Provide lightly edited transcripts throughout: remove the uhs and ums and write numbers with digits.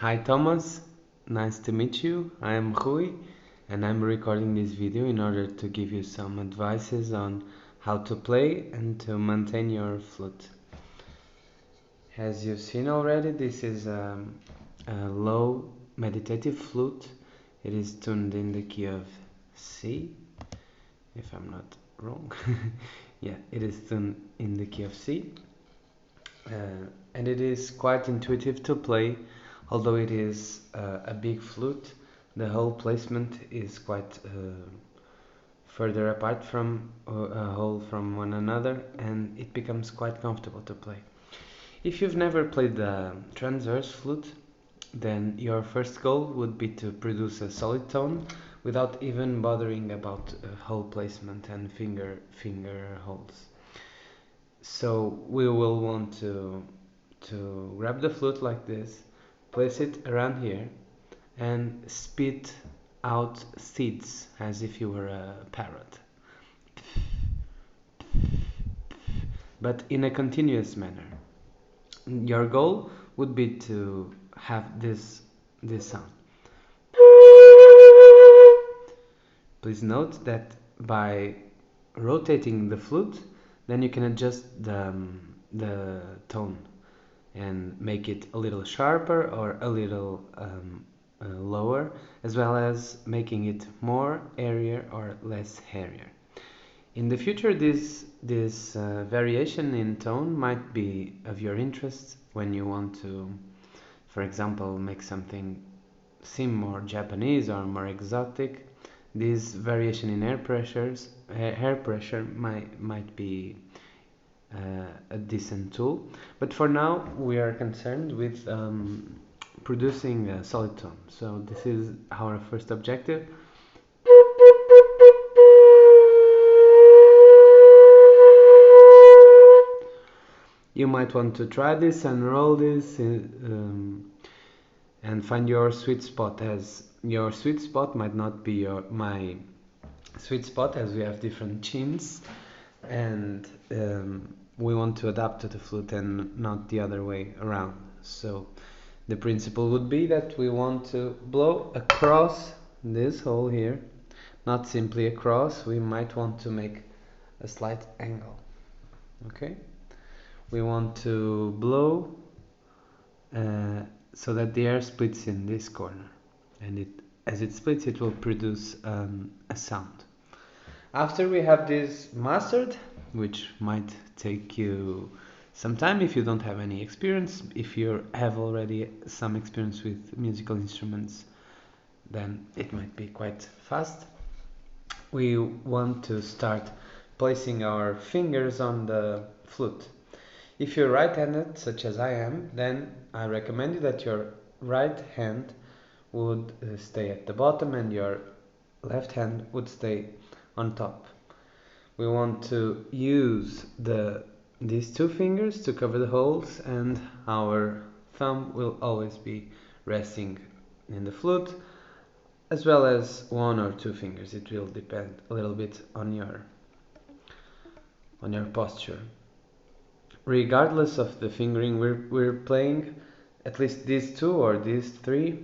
Hi Thomas, nice to meet you. I am Rui and I'm recording this video in order to give you some advices on how to play and to maintain your flute. As you've seen already, this is a low meditative flute. It is tuned in the key of C, if I'm not wrong. Yeah, it is tuned in the key of C. And it is quite intuitive to play, although it is a big flute. The whole placement is quite further apart from a hole from one another, and it becomes quite comfortable to play. If you've never played the transverse flute, then your first goal would be to produce a solid tone without even bothering about hole placement and finger holes. So we will want to grab the flute like this, place it around here, and spit out seeds as if you were a parrot, but in a continuous manner. Your goal would be to have this sound. Please note that by rotating the flute, then you can adjust the tone and make it a little sharper or a little lower, as well as making it more airier or less hairier. In the future, this variation in tone might be of your interest when you want to, for example, make something seem more Japanese or more exotic. This variation in air pressure might be a decent tool, but for now we are concerned with producing a solid tone. So this is our first objective. You might want to try this and roll this and find your sweet spot, as your sweet spot might not be my sweet spot, as we have different chins, and we want to adapt to the flute and not the other way around. So the principle would be that we want to blow across this hole here, not simply across. We might want to make a slight angle. Okay, we want to blow so that the air splits in this corner, and as it splits it will produce a sound. After we have this mastered, which might take you some time if you don't have any experience. If you have already some experience with musical instruments, then it might be quite fast. We want to start placing our fingers on the flute. If you're right-handed, such as I am, then I recommend you that your right hand would stay at the bottom and your left hand would stay on top. We want to use these two fingers to cover the holes, and our thumb will always be resting in the flute, as well as one or two fingers. It will depend a little bit on your posture. Regardless of the fingering we're playing, at least these two or these three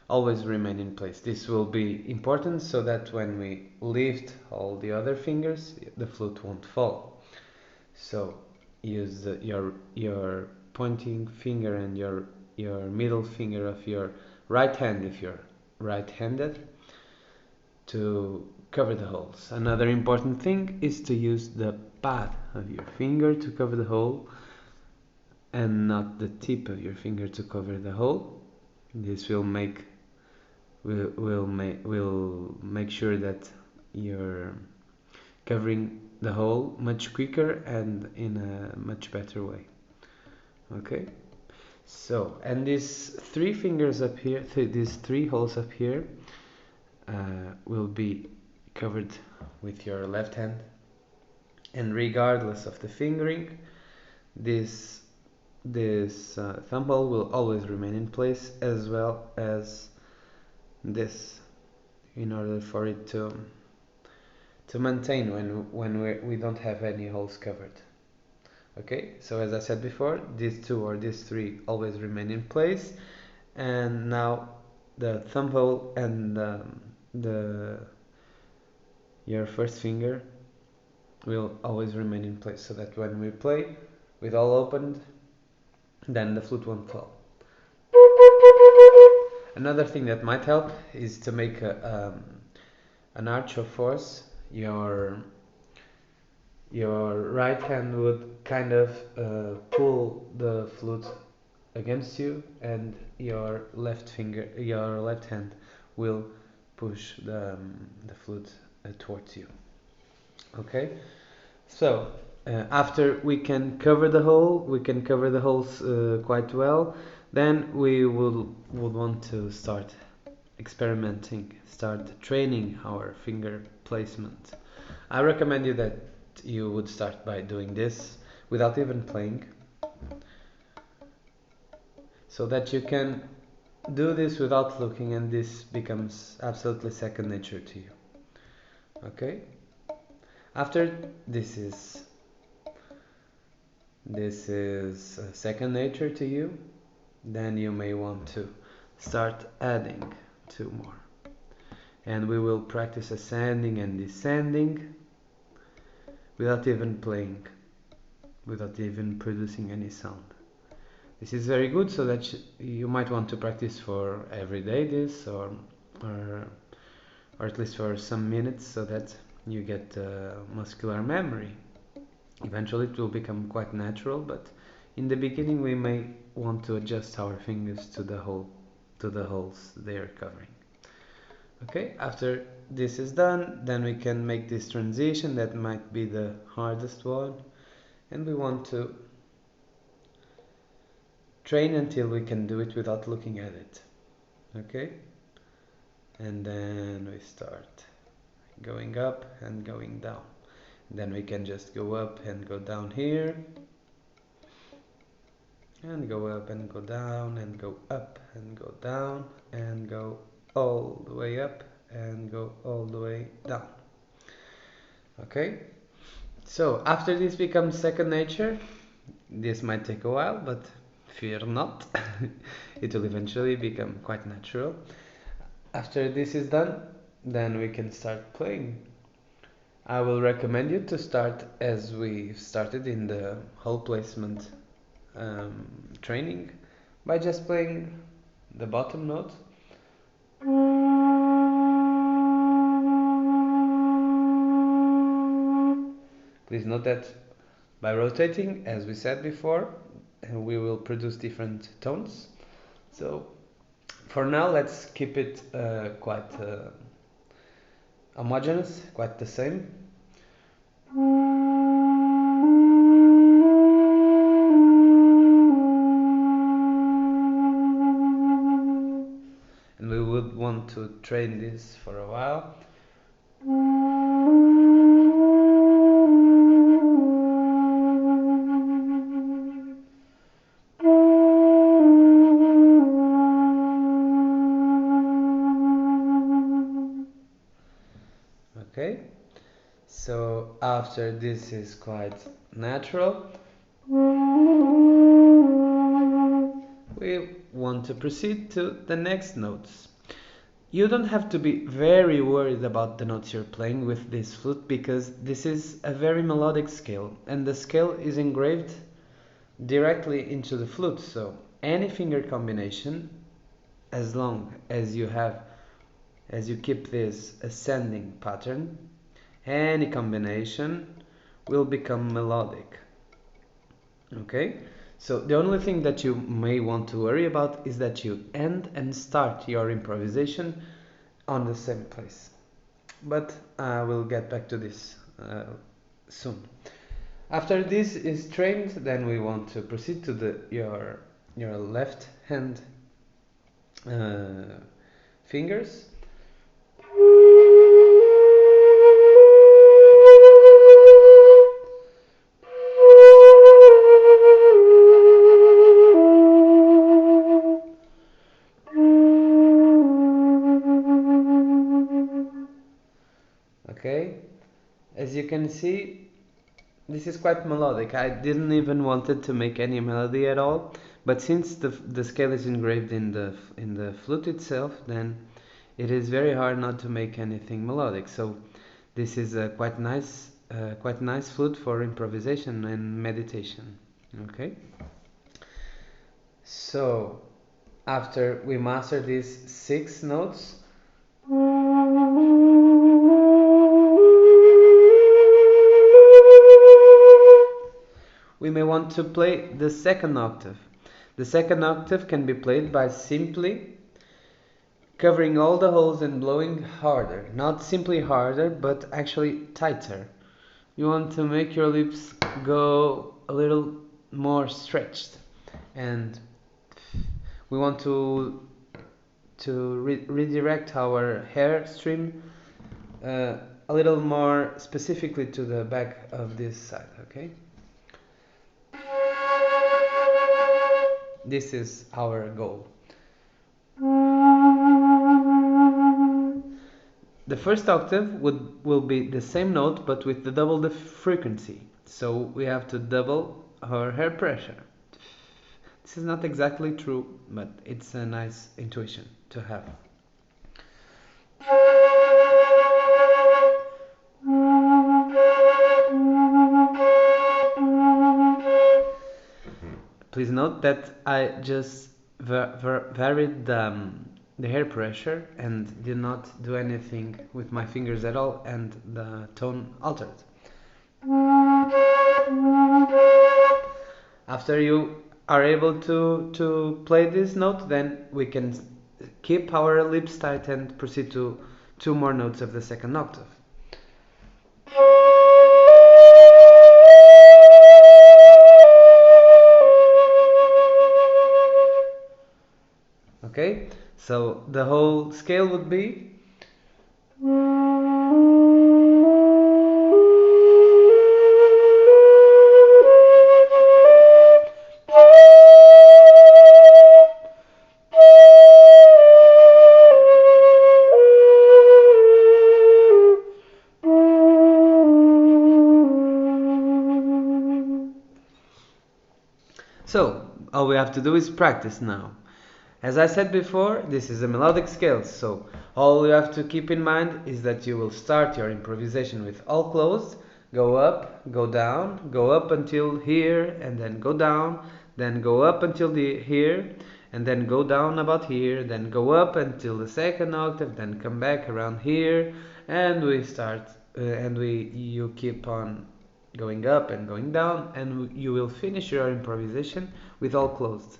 always remain in place. This will be important so that when we lift all the other fingers, the flute won't fall. So use your pointing finger and your middle finger of your right hand, if you're right-handed, to cover the holes. Another important thing is to use the pad of your finger to cover the hole and not the tip of your finger to cover the hole. This will make sure that you're covering the hole much quicker and in a much better way. Okay, so, and these three fingers up here, these three holes up here, will be covered with your left hand, and regardless of the fingering, this thumb hole will always remain in place, as well as this, in order for it to maintain when we don't have any holes covered. Okay, so as I said before, these two or these three always remain in place, and now the thumb hole and the your first finger will always remain in place, so that when we play with all opened, then the flute won't fall. Another thing that might help is to make an arch of force. Your right hand would kind of pull the flute against you, and your left hand will push the flute towards you. Okay, so after we can cover the holes quite well. Then we would want to start experimenting, start training our finger placement. I recommend you that you would start by doing this without even playing, so that you can do this without looking, and this becomes absolutely second nature to you. Okay? After this is second nature to you, then you may want to start adding two more. And we will practice ascending and descending without even playing, without even producing any sound. This is very good, so that you might want to practice for every day this, or at least for some minutes, so that you get muscular memory. Eventually it will become quite natural, but in the beginning we may want to adjust our fingers to the holes they are covering. Okay, after this is done, then we can make this transition. That might be the hardest one, and we want to train until we can do it without looking at it. Okay, and then we start going up and going down. Then we can just go up and go down here, and go up and go down, and go up and go down, and go all the way up and go all the way down. Okay, so after this becomes second nature, this might take a while, but fear not. It will eventually become quite natural. After this is done, then we can start playing. I will recommend you to start as we started in the hole placement training, by just playing the bottom note. Please note that by rotating, as we said before, we will produce different tones. So for now, let's keep it quite homogeneous, quite the same. And we would want to train this for a while. Okay, so after this is quite natural, we want to proceed to the next notes. You don't have to be very worried about the notes you're playing with this flute, because this is a very melodic scale, and the scale is engraved directly into the flute. So any finger combination, as long as you keep this ascending pattern, any combination will become melodic. Okay, so the only thing that you may want to worry about is that you end and start your improvisation on the same place. But I will get back to this soon. After this is trained, then we want to proceed to your left hand fingers. Okay, as you can see, this is quite melodic. I didn't even wanted to make any melody at all, But since the scale is engraved in the flute itself, then it is very hard not to make anything melodic. So this is a quite nice flute for improvisation and meditation. Okay. So after we master these 6 notes, we may want to play the second octave. The second octave can be played by simply covering all the holes and blowing harder. Not simply harder, but actually tighter. You want to make your lips go a little more stretched, and we want to redirect our hair stream a little more specifically to the back of this side. Okay, this is our goal. The first octave will be the same note but with double the frequency, so we have to double our hair pressure. This is not exactly true, but it's a nice intuition to have. Please note that I just varied the hair pressure and did not do anything with my fingers at all, and the tone altered. After you are able to play this note, then we can keep our lips tight and proceed to 2 more notes of the second octave. Okay, so the whole scale would be so all we have to do is practice now. As I said before, this is a melodic scale, so all you have to keep in mind is that you will start your improvisation with all closed, go up, go down, go up until here, and then go down, then go up until here, and then go down about here, then go up until the second octave, then come back around here, and we start, you keep on going up and going down, and you will finish your improvisation with all closed.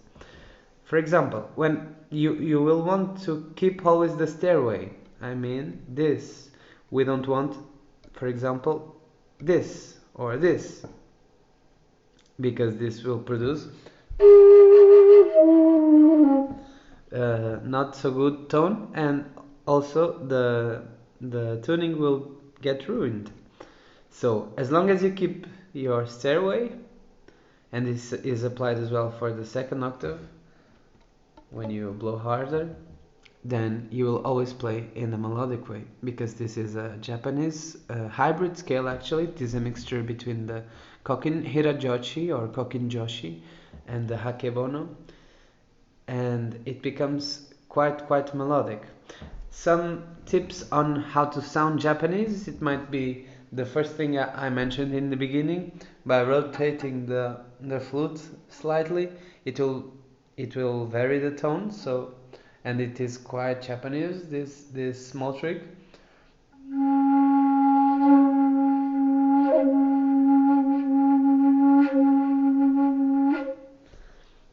For example, when you will want to keep always the stairway, I mean this. We don't want, for example, this or this, because this will produce not so good tone, and also the tuning will get ruined. So as long as you keep your stairway, and this is applied as well for the second octave, when you blow harder, then you will always play in a melodic way, because this is a Japanese hybrid scale. Actually, it is a mixture between the Kokin-hirajoshi or Kokin-joshi and the Akebono, and it becomes quite melodic. Some tips on how to sound Japanese: it might be the first thing I mentioned in the beginning. By rotating the flute slightly, it will vary the tone. So, and it is quite Japanese, this small trick.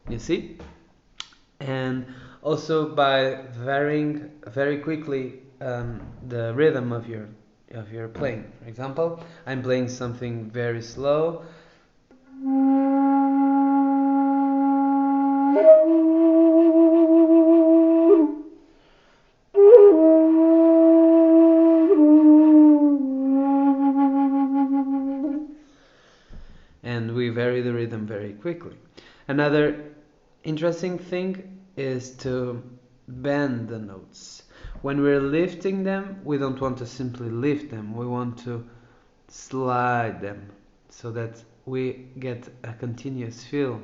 You see? And also by varying very quickly the rhythm of your playing. For example, I'm playing something very slow. And we vary the rhythm very quickly. Another interesting thing is to bend the notes. When we're lifting them, we don't want to simply lift them, we want to slide them so that we get a continuous feel.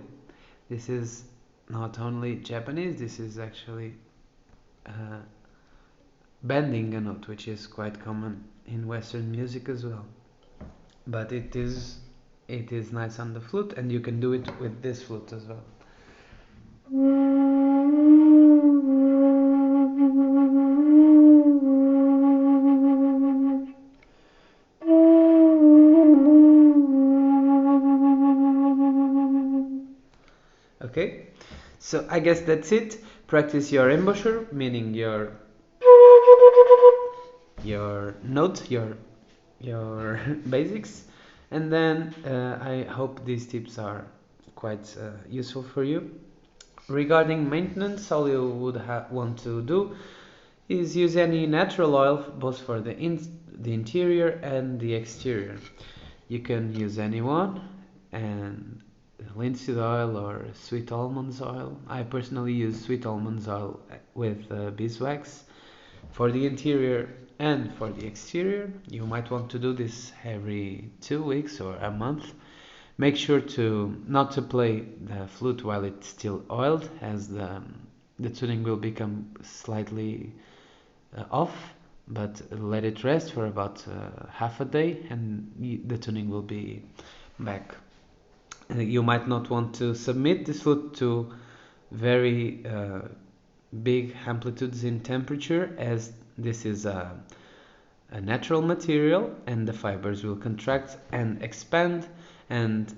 This is not only Japanese, this is actually uh, bending a note, which is quite common in Western music as well. But it is nice on the flute, and you can do it with this flute as well. Okay, so I guess that's it. Practice your embouchure, meaning your note, your basics, and then I hope these tips are quite useful for you. Regarding maintenance, all you would want to do is use any natural oil both for the interior and the exterior. You can use any one, and linseed oil or sweet almonds oil. I personally use sweet almonds oil with beeswax for the interior and for the exterior. You might want to do this every 2 weeks or a month. Make sure to not to play the flute while it's still oiled, as the tuning will become slightly off, but let it rest for about half a day and the tuning will be back. You might not want to submit this flute to very big amplitudes in temperature, as this is a natural material and the fibers will contract and expand, and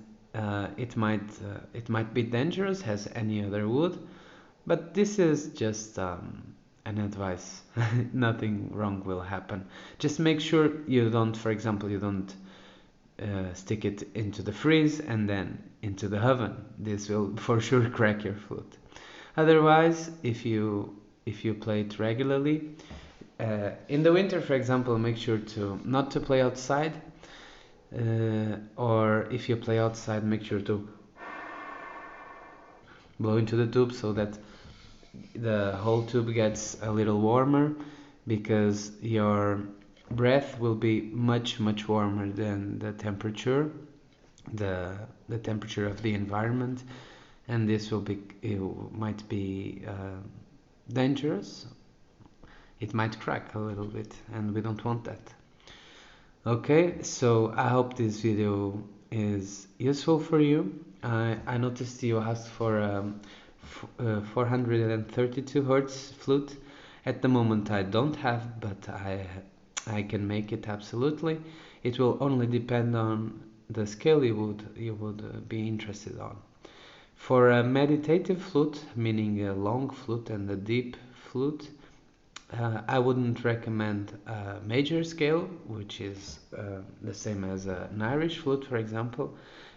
it might be dangerous as any other wood, but this is just an advice. Nothing wrong will happen. Just make sure you don't, for example, you don't stick it into the freeze and then into the oven. This will for sure crack your flute. Otherwise, if you play it regularly, in the winter, for example, make sure to not to play outside, or if you play outside, make sure to blow into the tube so that the whole tube gets a little warmer, because your breath will be much warmer than the temperature of the environment, and this might be dangerous. It might crack a little bit, and we don't want that. Okay, so I hope this video is useful for you. I noticed you asked for 432 Hertz flute. At the moment I don't have, but I can make it absolutely. It will only depend on the scale you would be interested on. For a meditative flute, meaning a long flute and a deep flute, I wouldn't recommend a major scale, which is the same as an Irish flute, for example,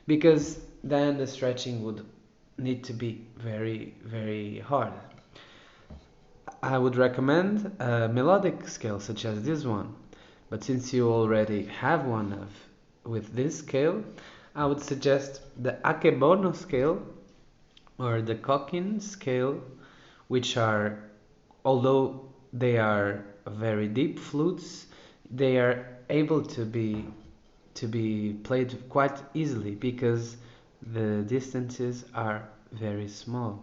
because then the stretching would need to be very hard. I would recommend a melodic scale such as this one, but since you already have one with this scale, I would suggest the Akebono scale or the Kokin scale, which are, although they are very deep flutes, they are able to be played quite easily because the distances are very small.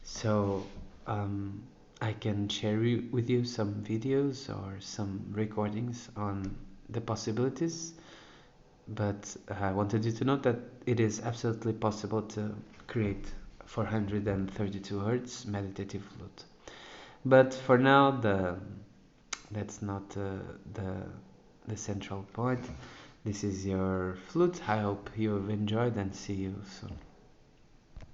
So I can share with you some videos or some recordings on the possibilities, but I wanted you to know that it is absolutely possible to create 432 Hertz meditative flute. But for now, that's not the central point. This is your flute. I hope you've enjoyed, and see you soon.